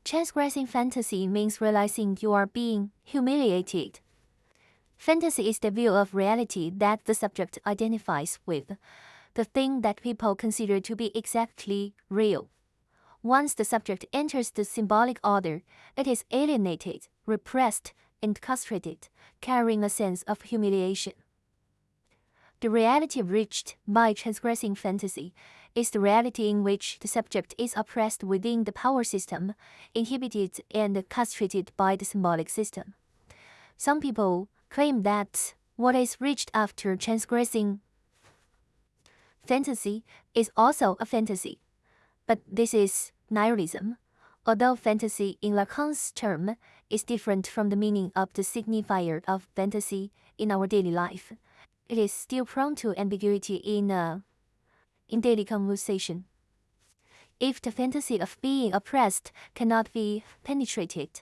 Transgressing fantasy means realizing you are being humiliated. Fantasy is the view of reality that the subject identifies with, the thing that people consider to be exactly real. Once the subject enters the symbolic order, it is alienated, repressed, and castrated, carrying a sense of humiliation. The reality reached by transgressing fantasy is the reality in which the subject is oppressed within the power system, inhibited and castrated by the symbolic system. Some people claim that what is reached after transgressing fantasy is also a fantasy, but this is nihilism. Although fantasy in Lacan's term is different from the meaning of the signifier of fantasy in our daily life, it is still prone to ambiguity in daily conversation. If the fantasy of being oppressed cannot be penetrated,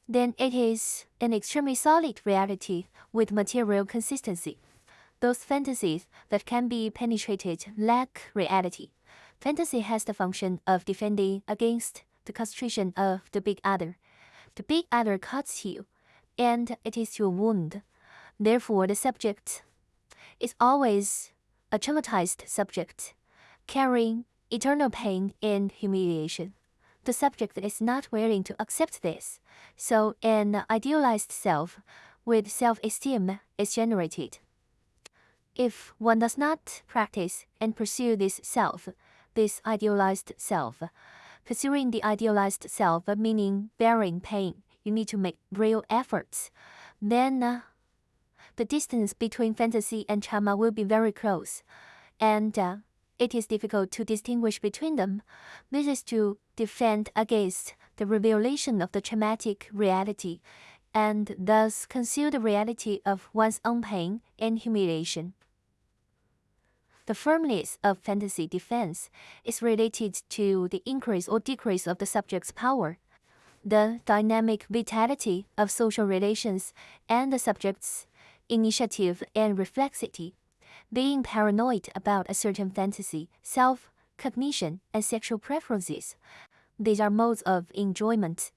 then it is an extremely solid reality with material consistency. Those fantasies that can be penetrated lack reality. Fantasy has the function of defending against the castration of the big other. The big other cuts you, and it is your wound. Therefore, the subject is always a traumatized subject, carrying eternal pain and humiliation. The subject is not willing to accept this, so an idealized self with self-esteem is generated. If one does not practice and pursue this idealized self, pursuing the idealized self meaning bearing pain, you need to make real efforts, then the distance between fantasy and trauma will be very close, and it is difficult to distinguish between them. This is to defend against the revelation of the traumatic reality, and thus conceal the reality of one's own pain and humiliation. The firmness of fantasy defense is related to the increase or decrease of the subject's power, the dynamic vitality of social relations, and the subject's initiative and reflexivity. Being paranoid about a certain fantasy, self-cognition, and sexual preferences, these are modes of enjoyment,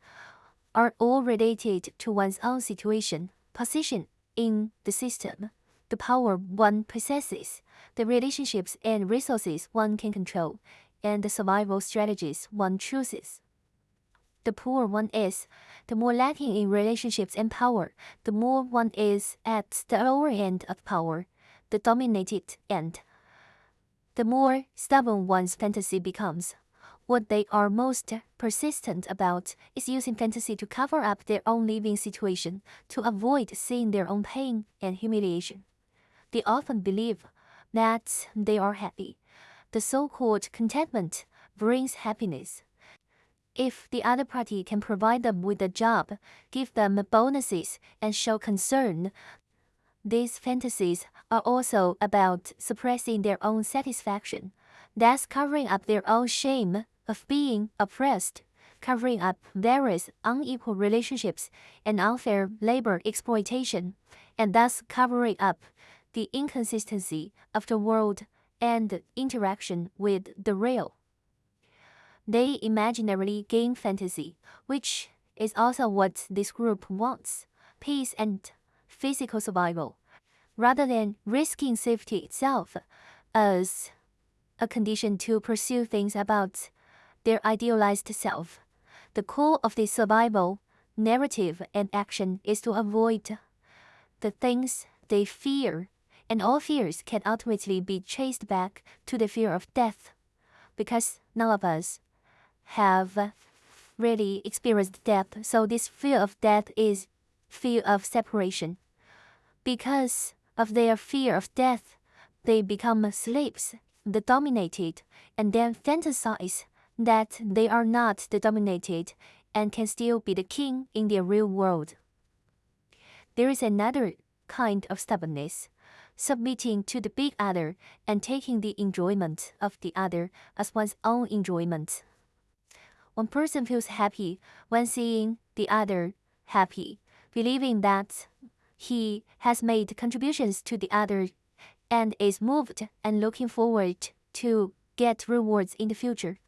are all related to one's own situation, position in the system, the power one possesses, the relationships and resources one can control, and the survival strategies one chooses. The poorer one is, the more lacking in relationships and power, the more one is at the lower end of power, the dominated end, the more stubborn one's fantasy becomes. What they are most persistent about is using fantasy to cover up their own living situation, to avoid seeing their own pain and humiliation. They often believe that they are happy. The so-called contentment brings happiness. If the other party can provide them with a job, give them bonuses, and show concern, these fantasies are also about suppressing their own satisfaction, thus covering up their own shame of being oppressed, covering up various unequal relationships and unfair labor exploitation, and thus covering up the inconsistency of the world and interaction with the real. They imaginarily gain fantasy, which is also what this group wants, peace and physical survival, rather than risking safety itself as a condition to pursue things about their idealized self. The core of this survival narrative and action is to avoid the things they fear, and all fears can ultimately be traced back to the fear of death, because none of us have really experienced death, so this fear of death is fear of separation. Because of their fear of death, they become slaves, the dominated, and then fantasize that they are not the dominated and can still be the king in their real world. There is another kind of stubbornness, submitting to the big other and taking the enjoyment of the other as one's own enjoyment. One person feels happy when seeing the other happy, believing that he has made contributions to the other and is moved and looking forward to get rewards in the future.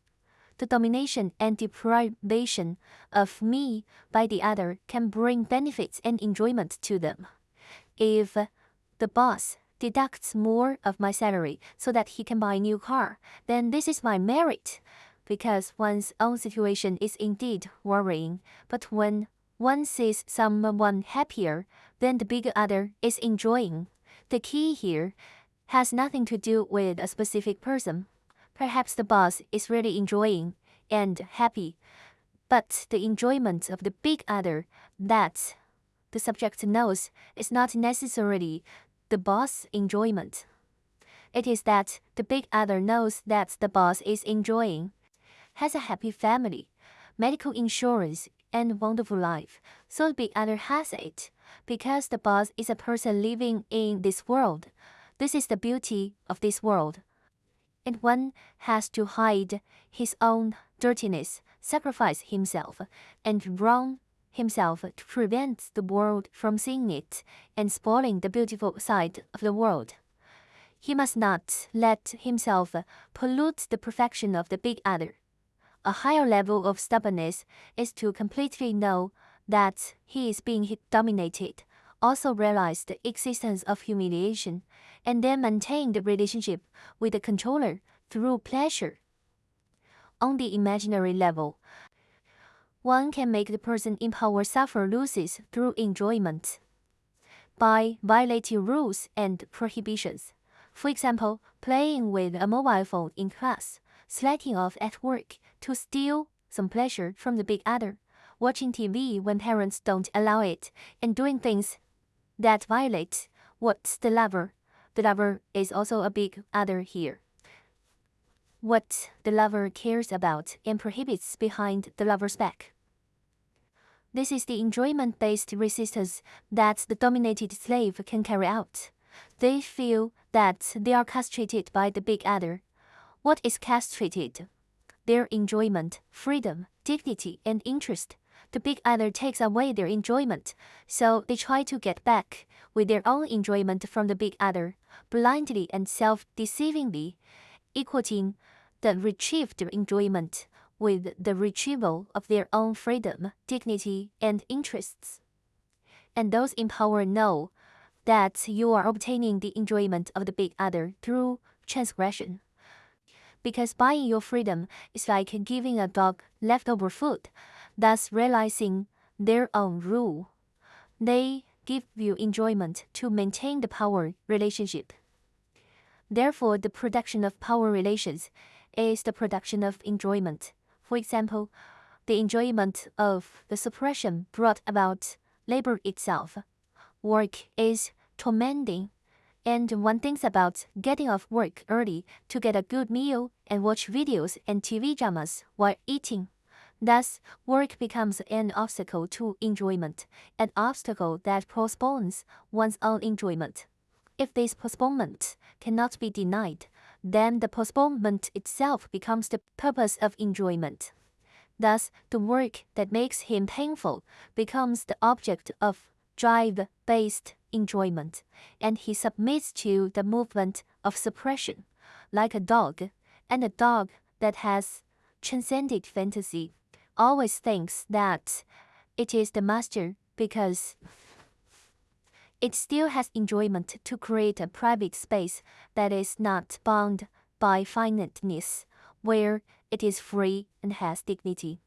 the domination and deprivation of me by the other can bring benefits and enjoyment to them. If the boss deducts more of my salary so that he can buy a new car, then this is my merit, because one's own situation is indeed worrying. But when one sees someone happier, then the big other is enjoying. The key here has nothing to do with a specific person. Perhaps the boss is really enjoying and happy, but the enjoyment of the big other that the subject knows is not necessarily the boss' enjoyment. It is that the big other knows that the boss is enjoying, has a happy family, medical insurance, and wonderful life, so the big other has it, because the boss is a person living in this world. This is the beauty of this world. And one has to hide his own dirtiness, sacrifice himself, and wrong himself to prevent the world from seeing it and spoiling the beautiful side of the world. He must not let himself pollute the perfection of the big other. A higher level of stubbornness is to completely know that he is being dominated, also realize the existence of humiliation, and then maintain the relationship with the controller through pleasure. On the imaginary level, one can make the person in power suffer losses through enjoyment by violating rules and prohibitions. For example, playing with a mobile phone in class, slacking off at work to steal some pleasure from the big other, watching TV when parents don't allow it, and doing things that violate what's the lover. The lover is also a big other here. What the lover cares about and prohibits behind the lover's back. This is the enjoyment-based resistance that the dominated slave can carry out. They feel that they are castrated by the big other. What is castrated? Their enjoyment, freedom, dignity, and interest. The big other takes away their enjoyment, so they try to get back with their own enjoyment from the big other, blindly and self-deceivingly, equating the retrieved enjoyment with the retrieval of their own freedom, dignity, and interests. And those in power know that you are obtaining the enjoyment of the big other through transgression. Because buying your freedom is like giving a dog leftover food, thus realizing their own rule. They give you enjoyment to maintain the power relationship. Therefore, the production of power relations is the production of enjoyment. For example, the enjoyment of the suppression brought about labor itself. Work is tormenting, and one thinks about getting off work early to get a good meal and watch videos and TV dramas while eating. Thus, work becomes an obstacle to enjoyment, an obstacle that postpones one's own enjoyment. If this postponement cannot be denied, then the postponement itself becomes the purpose of enjoyment. Thus, the work that makes him painful becomes the object of drive-based enjoyment, and he submits to the movement of suppression, like a dog, and a dog that has transcended fantasy always thinks that it is the master because it still has enjoyment to create a private space that is not bound by finiteness, where it is free and has dignity.